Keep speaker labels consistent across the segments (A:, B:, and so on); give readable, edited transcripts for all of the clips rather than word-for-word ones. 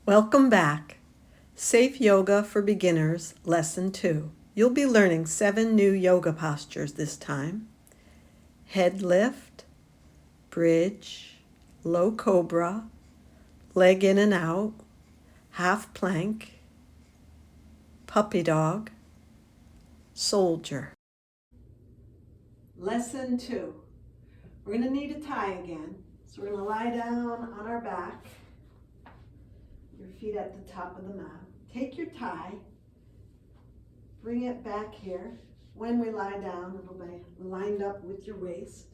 A: Welcome back. Safe Yoga for Beginners, Lesson 2. You'll be learning 7 new yoga postures this time. Head lift, bridge, low cobra, leg in and out, half plank, puppy dog, soldier. Lesson 2. We're going to need a tie again. So we're going to lie down on our back. Your feet at the top of the mat. Take your tie, bring it back here. When we lie down, it'll be lined up with your waist.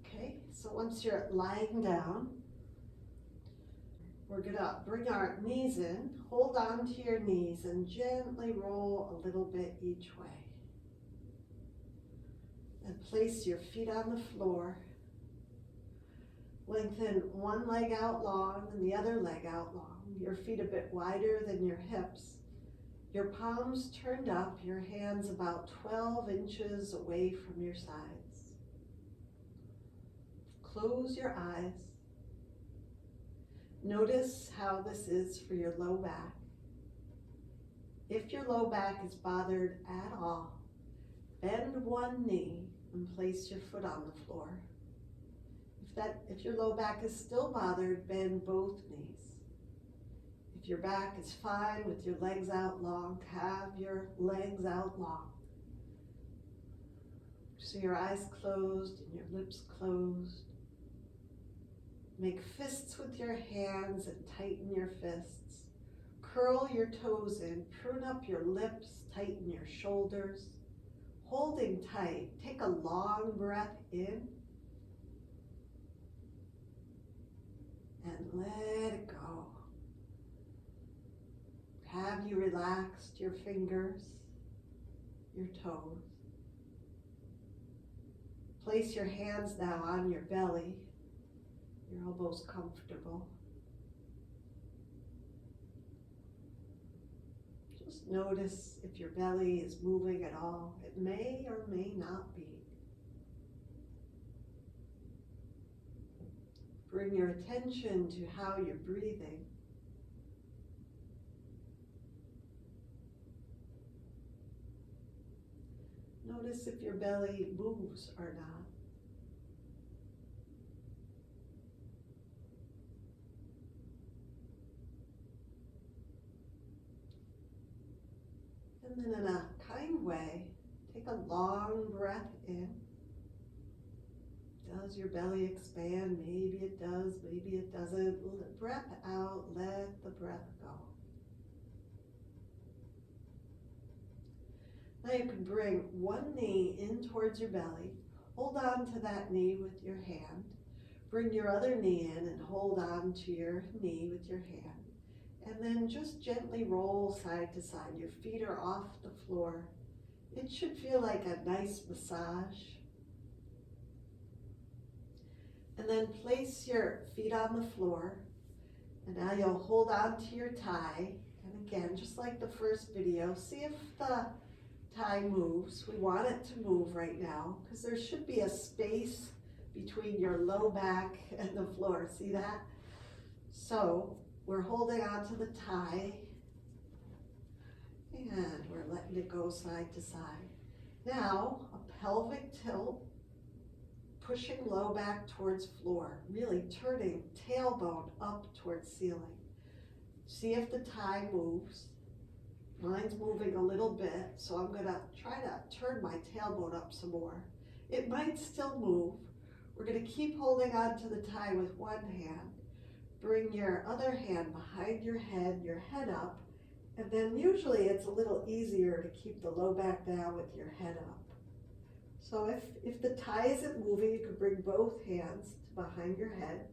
A: Okay, so once you're lying down, we're gonna bring our knees in, hold on to your knees and gently roll a little bit each way. And place your feet on the floor. Lengthen one leg out long and the other leg out long. Your feet a bit wider than your hips. Your palms turned up, your hands about 12 inches away from your sides. Close your eyes. Notice how this is for your low back. If your low back is bothered at all, bend one knee and place your foot on the floor. If your low back is still bothered, bend both knees. If your back is fine with your legs out long, have your legs out long. So your eyes closed and your lips closed. Make fists with your hands and tighten your fists. Curl your toes in, prune up your lips, tighten your shoulders. Holding tight, take a long breath in and let it go. Have you relaxed your fingers, your toes? Place your hands now on your belly, your elbows comfortable. Just notice if your belly is moving at all. It may or may not be. Bring your attention to how you're breathing. Notice if your belly moves or not. And then in a kind way, take a long breath in. Does your belly expand? Maybe it does, maybe it doesn't. Breath out, let the breath go. Now you can bring one knee in towards your belly. Hold on to that knee with your hand. Bring your other knee in and hold on to your knee with your hand. And then just gently roll side to side. Your feet are off the floor. It should feel like a nice massage. And then place your feet on the floor. And now you'll hold on to your tie. And again, just like the first video, see if the tie moves. We want it to move right now because there should be a space between your low back and the floor. See that? So we're holding on to the tie and we're letting it go side to side. Now a pelvic tilt, pushing low back towards floor, really turning tailbone up towards ceiling. See if the tie moves. Mine's moving a little bit, so I'm gonna try to turn my tailbone up some more. It might still move. We're gonna keep holding on to the tie with one hand. Bring your other hand behind your head up, and then usually it's a little easier to keep the low back down with your head up. So if the tie isn't moving, you can bring both hands behind your head.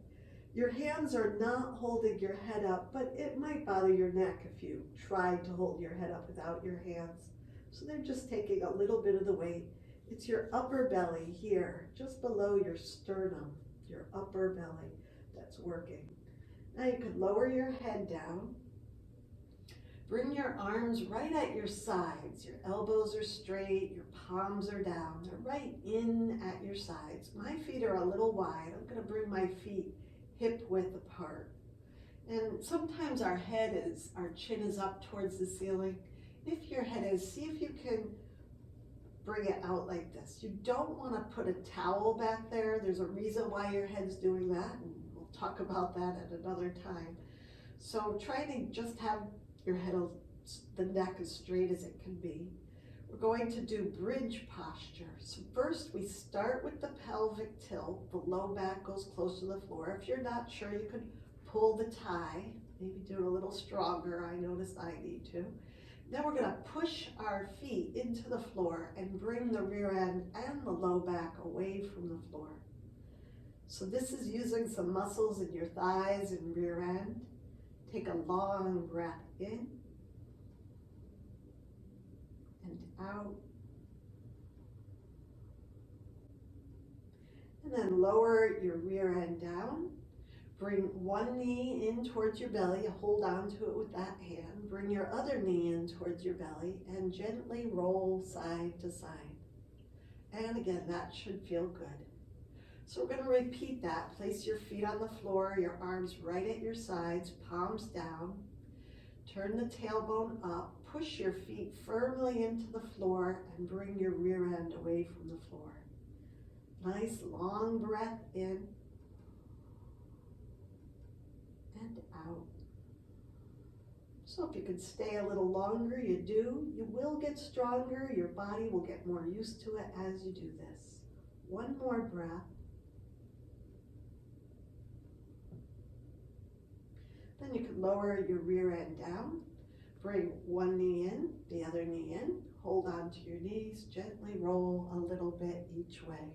A: Your hands are not holding your head up, but it might bother your neck if you tried to hold your head up without your hands. So they're just taking a little bit of the weight. It's your upper belly here, just below your sternum, your upper belly that's working. Now you can lower your head down. Bring your arms right at your sides. Your elbows are straight, your palms are down. They're right in at your sides. My feet are a little wide. I'm gonna bring my feet hip width apart. And sometimes our chin is up towards the ceiling. If your head is, see if you can bring it out like this. You don't want to put a towel back there. There's a reason why your head's doing that, and we'll talk about that at another time. So try to just have your head, the neck as straight as it can be. We're going to do bridge posture. So first we start with the pelvic tilt. The low back goes close to the floor. If you're not sure, you could pull the tie, maybe do it a little stronger. I noticed I need to. Then we're gonna push our feet into the floor and bring the rear end and the low back away from the floor. So this is using some muscles in your thighs and rear end. Take a long breath in and out. And then lower your rear end down. Bring one knee in towards your belly, hold on to it with that hand. Bring your other knee in towards your belly and gently roll side to side. And again, that should feel good. So we're going to repeat that. Place your feet on the floor, your arms right at your sides, palms down. Turn the tailbone up, push your feet firmly into the floor and bring your rear end away from the floor. Nice long breath in and out. So if you could stay a little longer, you do. You will get stronger. Your body will get more used to it as you do this. One more breath. Then you can lower your rear end down. Bring one knee in, the other knee in. Hold on to your knees. Gently roll a little bit each way.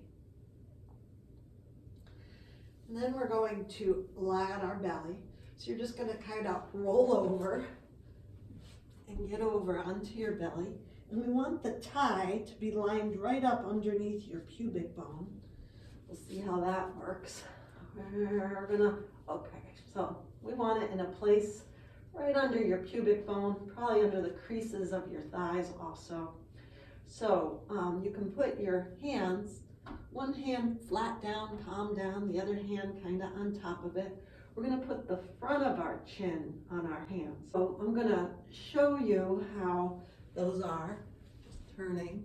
A: And then we're going to lie on our belly. So you're just going to kind of roll over and get over onto your belly. And we want the tie to be lined right up underneath your pubic bone. We'll see how that works. We're gonna, okay, so we want it in a place right under your pubic bone, probably under the creases of your thighs also. So you can put your hands, one hand flat down, palm down, the other hand kind of on top of it. We're going to put the front of our chin on our hands. So I'm going to show you how those are, just turning.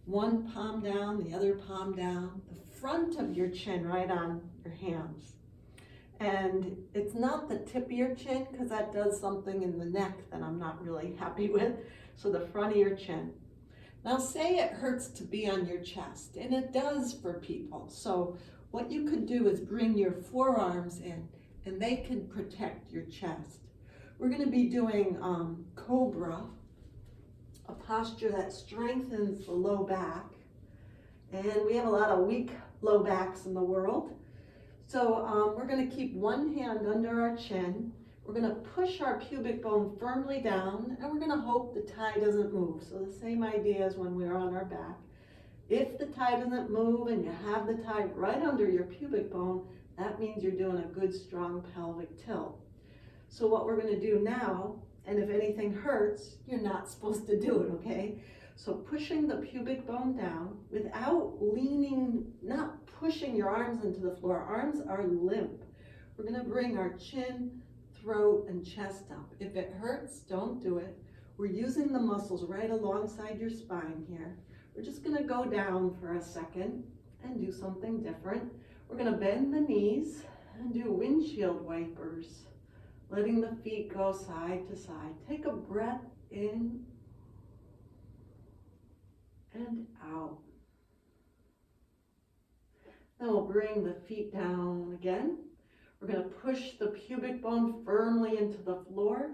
A: One palm down, the other palm down, the front of your chin right on your hands. And it's not the tip of your chin because that does something in the neck that I'm not really happy with. So the front of your chin. Now say it hurts to be on your chest, and it does for people. So what you could do is bring your forearms in, and they can protect your chest. We're going to be doing Cobra, a posture that strengthens the low back. And we have a lot of weak low backs in the world. So we're going to keep one hand under our chin. We're going to push our pubic bone firmly down, and we're going to hope the tie doesn't move. So the same idea as when we're on our back. If the tie doesn't move and you have the tie right under your pubic bone, that means you're doing a good, strong pelvic tilt. So what we're going to do now, and if anything hurts, you're not supposed to do it, okay? So pushing the pubic bone down without leaning, not pushing your arms into the floor. Arms are limp. We're going to bring our chin, throat, and chest up. If it hurts, don't do it. We're using the muscles right alongside your spine here. We're just going to go down for a second and do something different. We're going to bend the knees and do windshield wipers, letting the feet go side to side. Take a breath in and out. Then we'll bring the feet down again. We're going to push the pubic bone firmly into the floor.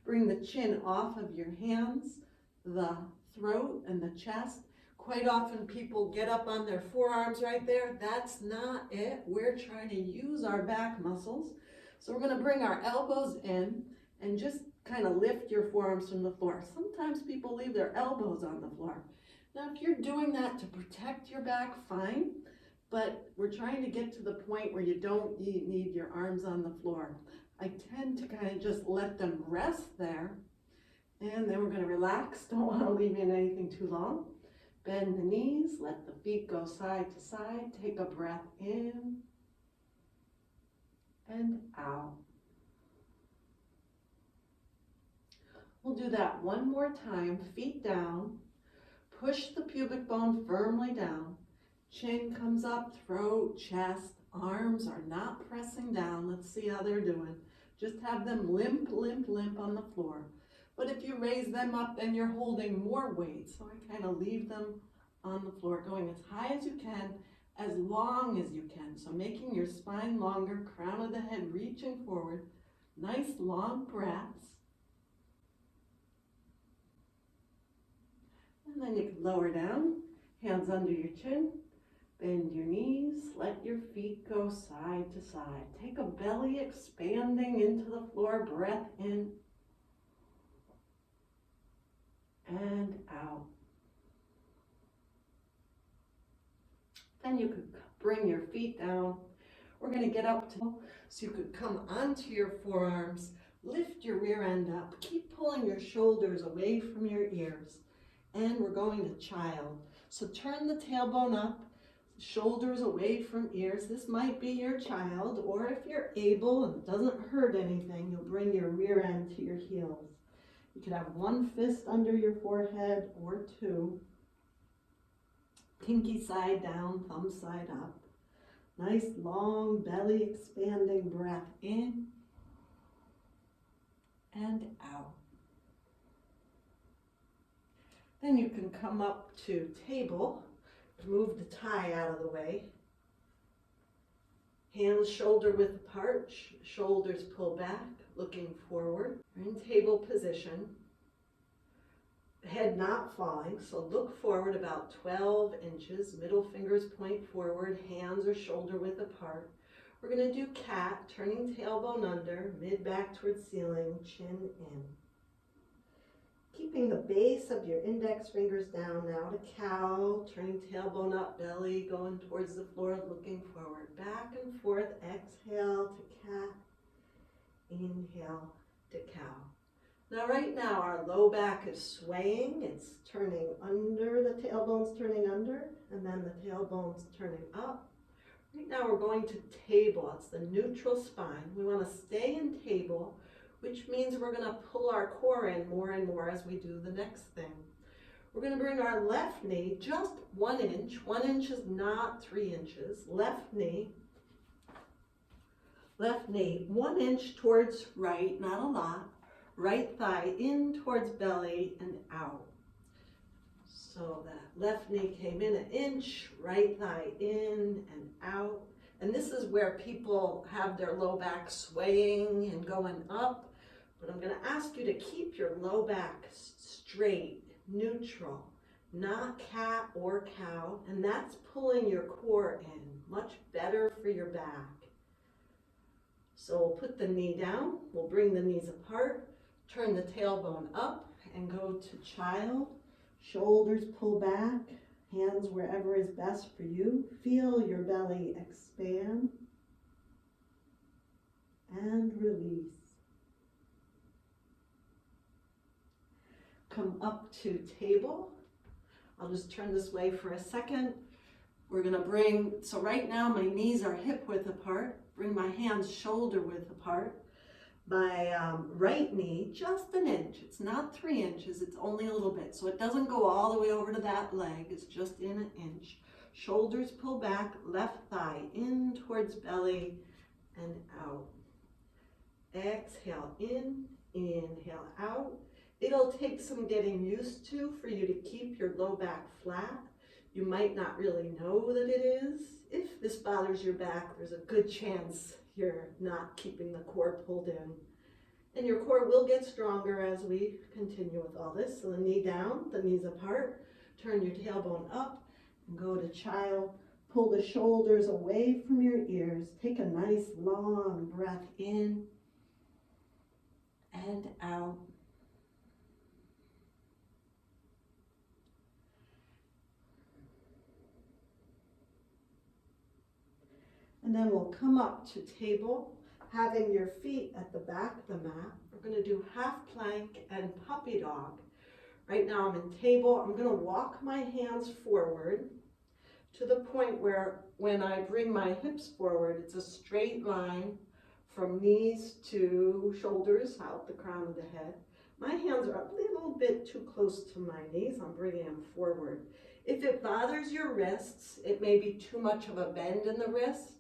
A: Bring the chin off of your hands, the throat and the chest. Quite often people get up on their forearms right there. That's not it. We're trying to use our back muscles. So we're going to bring our elbows in and just kind of lift your forearms from the floor. Sometimes people leave their elbows on the floor. Now, if you're doing that to protect your back, fine. But we're trying to get to the point where you don't need your arms on the floor. I tend to kind of just let them rest there. And then we're going to relax. Don't want to leave in anything too long. Bend the knees, let the feet go side to side. Take a breath in and out.
B: We'll do that one more time. Feet down. Push the pubic bone firmly down. Chin comes up, throat, chest, arms are not pressing down. Let's see how they're doing. Just have them limp, limp, limp on the floor. But if you raise them up, then you're holding more weight. So I kind of leave them on the floor, going as high as you can, as long as you can. So making your spine longer, crown of the head reaching forward. Nice long breaths. And then you can lower down, hands under your chin, bend your knees, let your feet go side to side. Take a belly expanding into the floor, breath in and out. Then you could bring your feet down. We're going to get up to, so you could come onto your forearms, lift your rear end up, keep pulling your shoulders away from your ears. And we're going to child. So turn the tailbone up, shoulders away from ears. This might be your child, or if you're able and it doesn't hurt anything, you'll bring your rear end to your heels. You could have one fist under your forehead or two. Pinky side down, thumb side up. Nice long belly expanding breath in and out. Then you can come up to table, move the tie out of the way. Hands shoulder width apart, shoulders pull back, looking forward. We're in table position. Head not falling, so look forward about 12 inches. Middle fingers point forward, hands are shoulder width apart. We're going to do cat, turning tailbone under, mid back towards ceiling, chin in. Keeping the base of your index fingers down now to cow, turning tailbone up, belly going towards the floor, looking forward. Back and forth, exhale to cat, inhale to cow. Now right now our low back is swaying, it's turning under, the tailbone's turning under, and then the tailbone's turning up. Right now we're going to table, it's the neutral spine. We want to stay in table, which means we're going to pull our core in more and more as we do the next thing. We're going to bring our left knee just 1 inch. 1 inch is not 3 inches. Left knee 1 inch towards right, not a lot. Right thigh in towards belly and out. So that left knee came in 1 inch, right thigh in and out. And this is where people have their low back swaying and going up. But I'm going to ask you to keep your low back straight, neutral, not cat or cow. And that's pulling your core in, much better for your back. So we'll put the knee down, we'll bring the knees apart, turn the tailbone up and go to child. Shoulders pull back, hands wherever is best for you. Feel your belly expand and release. Come up to table. I'll just turn this way for a second. We're gonna bring, so right now my knees are hip width apart. Bring my hands shoulder width apart. My right knee, just 1 inch. It's not 3 inches, it's only a little bit. So it doesn't go all the way over to that leg, it's just in 1 inch. Shoulders pull back, left thigh in towards belly and out. Exhale in, inhale out. It'll take some getting used to for you to keep your low back flat. You might not really know that it is. If this bothers your back, there's a good chance you're not keeping the core pulled in. And your core will get stronger as we continue with all this. So the knee down, the knees apart, turn your tailbone up and go to child. Pull the shoulders away from your ears. Take a nice long breath in and out. And then we'll come up to table, having your feet at the back of the mat. We're going to do half plank and puppy dog. Right now I'm in table. I'm going to walk my hands forward to the point where when I bring my hips forward, it's a straight line from knees to shoulders, out the crown of the head. My hands are a little bit too close to my knees. I'm bringing them forward. If it bothers your wrists, it may be too much of a bend in the wrist.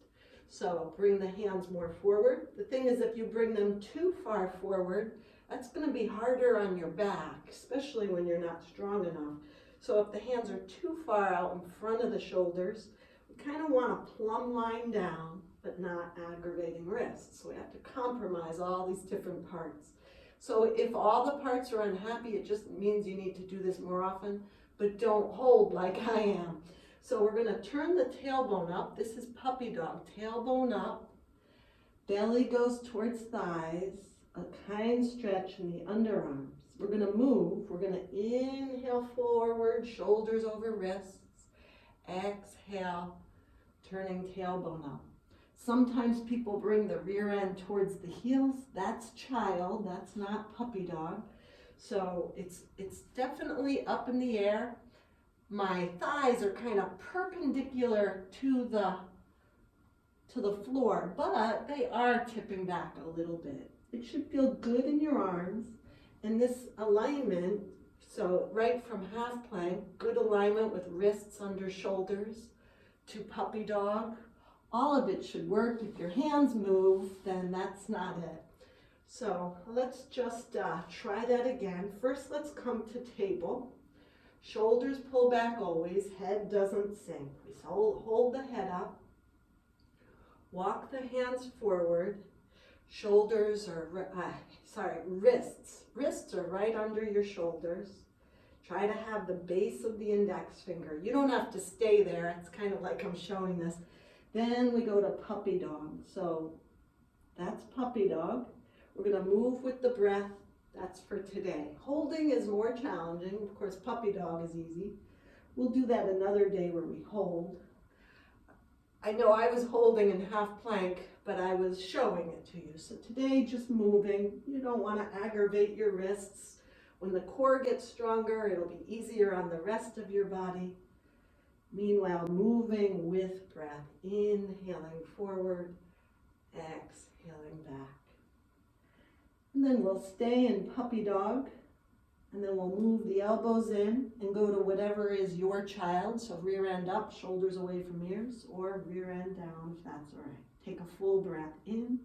B: So bring the hands more forward. The thing is, if you bring them too far forward, that's going to be harder on your back, especially when you're not strong enough. So if the hands are too far out in front of the shoulders, we kind of want a plumb line down, but not aggravating wrists. So we have to compromise all these different parts. So if all the parts are unhappy, it just means you need to do this more often, but don't hold like I am. So we're going to turn the tailbone up. This is puppy dog. Tailbone up. Belly goes towards thighs. A kind stretch in the underarms. We're going to move. We're going to inhale forward, shoulders over wrists. Exhale, turning tailbone up. Sometimes people bring the rear end towards the heels. That's child. That's not puppy dog. So it's definitely up in the air. My thighs are kind of perpendicular to the floor, but they are tipping back a little bit. It should feel good in your arms. And this alignment, so right from half plank, good alignment with wrists under shoulders to puppy dog. All of it should work. If your hands move, then that's not it. So let's just try that again. First, let's come to table. Shoulders pull back always, head doesn't sink. We hold the head up. Walk the hands forward. Shoulders are, wrists. Wrists are right under your shoulders. Try to have the base of the index finger. You don't have to stay there. It's kind of like I'm showing this. Then we go to puppy dog. So that's puppy dog. We're going to move with the breath. That's for today. Holding is more challenging. Of course, puppy dog is easy. We'll do that another day where we hold. I know I was holding in half plank, but I was showing it to you. So today, just moving. You don't want to aggravate your wrists. When the core gets stronger, it'll be easier on the rest of your body. Meanwhile, moving with breath. Inhaling forward, exhaling back. And then we'll stay in puppy dog, and then we'll move the elbows in and go to whatever is your child. So rear end up, shoulders away from ears, or rear end down if that's all right. Take a full breath in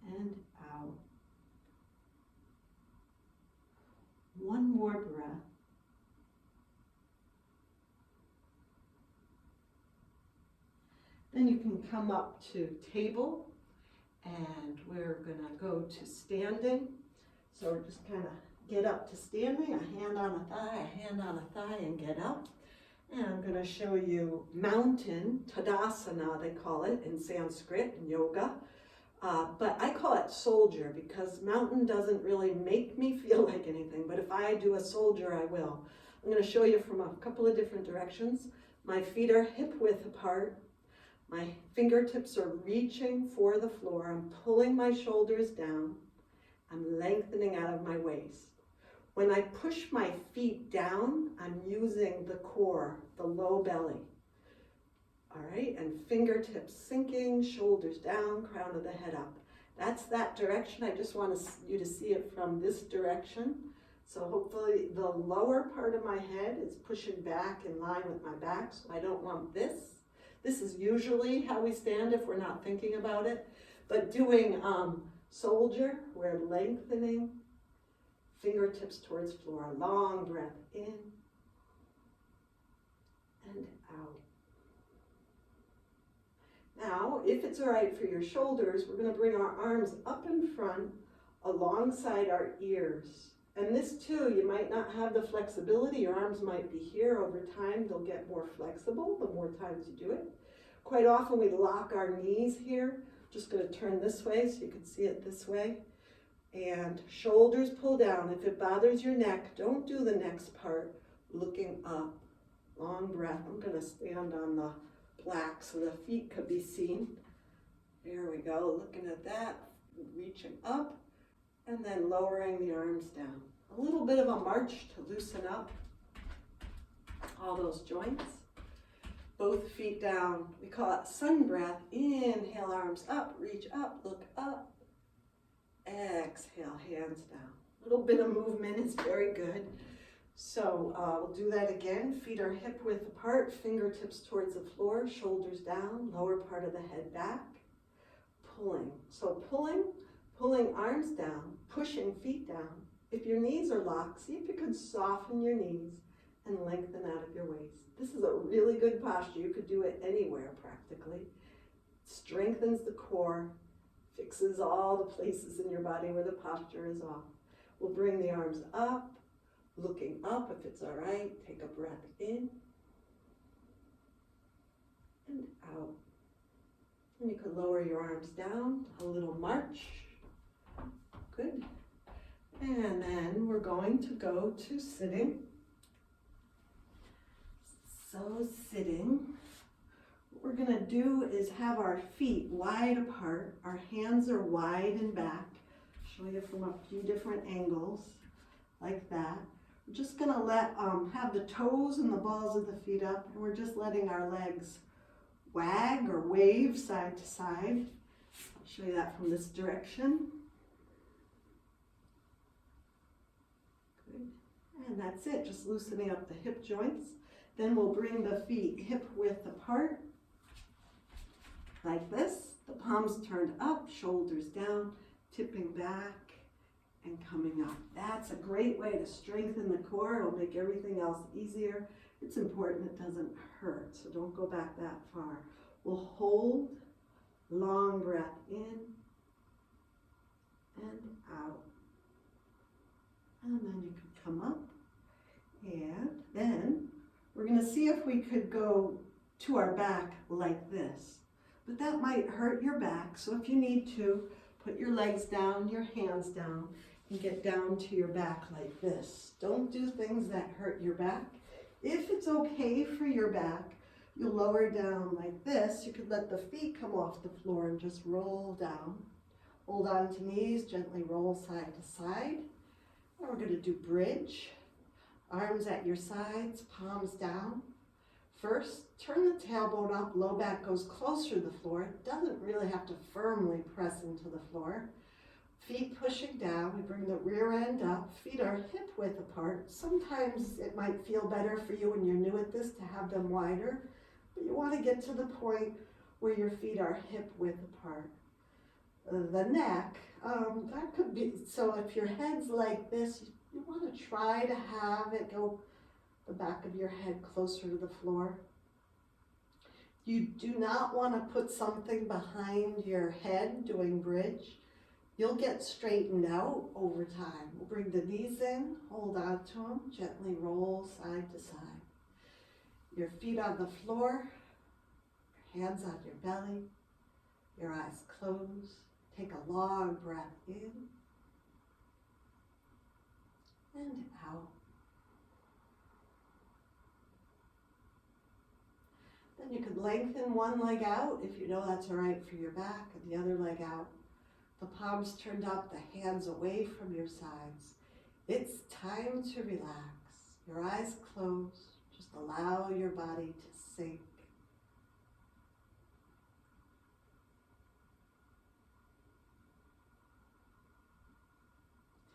B: and out. One more breath. Then you can come up to table. And we're gonna go to standing. So we're just kind of get up to standing, a hand on a thigh, and get up. And I'm gonna show you mountain, Tadasana they call it in Sanskrit, in yoga. But I call it soldier because mountain doesn't really make me feel like anything, but if I do a soldier, I will. I'm gonna show you from a couple of different directions. My feet are hip width apart. My fingertips are reaching for the floor. I'm pulling my shoulders down. I'm lengthening out of my waist. When I push my feet down, I'm using the core, the low belly. All right, and fingertips sinking, shoulders down, crown of the head up. That's that direction. I just want you to see it from this direction. So hopefully the lower part of my head is pushing back in line with my back, so I don't want this. This is usually how we stand if we're not thinking about it. But doing soldier, we're lengthening, fingertips towards floor. Long breath in and out. Now, if it's all right for your shoulders, we're going to bring our arms up in front alongside our ears. And this too, you might not have the flexibility. Your arms might be here. Over time, they'll get more flexible the more times you do it. Quite often we lock our knees here. Just going to turn this way so you can see it this way. And shoulders pull down. If it bothers your neck, don't do the next part. Looking up. Long breath. I'm going to stand on the black so the feet could be seen. There we go. Looking at that. Reaching up. And then lowering the arms down. A little bit of a march to loosen up all those joints. Both feet down. We call it sun breath. Inhale, arms up, reach up, look up. Exhale,
A: exhale, hands down. A little bit of movement is very good. So we'll do that again. Feet are hip width apart, fingertips towards the floor, shoulders down, lower part of the head back. Pulling. So pulling arms down, pushing feet down. If your knees are locked, see if you can soften your knees and lengthen out of your waist. This is a really good posture. You could do it anywhere practically. Strengthens the core, fixes all the places in your body where the posture is off. We'll bring the arms up, looking up if it's all right. Take a breath in and out. And you could lower your arms down, a little march. Good. And then we're going to go to sitting. So sitting, what we're gonna do is have our feet wide apart. Our hands are wide and back. Show you from a few different angles, like that. We're just gonna have the toes and the balls of the feet up, and we're just letting our legs wag or wave side to side. I'll show you that from this direction. Good. And that's it, just loosening up the hip joints. Then we'll bring the feet hip width apart, like this. The palms turned up, shoulders down, tipping back and coming up. That's a great way to strengthen the core. It'll make everything else easier. It's important it doesn't hurt, so don't go back that far. We'll hold, long breath in and out. And then you can come up. And then we're going to see if we could go to our back like this. But that might hurt your back, so if you need to, put your legs down, your hands down, and get down to your back like this. Don't do things that hurt your back. If it's okay for your back, you'll lower down like this. You could let the feet come off the floor and just roll down. Hold on to knees, gently roll side to side. And we're going to do bridge. Arms at your sides, palms down. First, turn the tailbone up, low back goes closer to the floor. It doesn't really have to firmly press into the floor. Feet pushing down, we bring the rear end up, feet are hip width apart. Sometimes it might feel better for you when you're new at this to have them wider, but you want to get to the point where your feet are hip width apart. The neck, that could be, so if your head's like this, you want to try to have it go the back of your head closer to the floor. You do not want to put something behind your head doing bridge. You'll get straightened out over time. We'll bring the knees in, hold on to them, gently roll side to side. Your feet on the floor, your hands on your belly, your eyes closed. Take a long breath in and out. Then you could lengthen one leg out if you know that's all right for your back, and the other leg out. The palms turned up, the hands away from your sides. It's time to relax. Your eyes closed. Just allow your body to sink.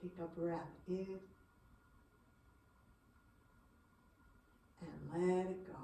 A: Take a breath in and let it go.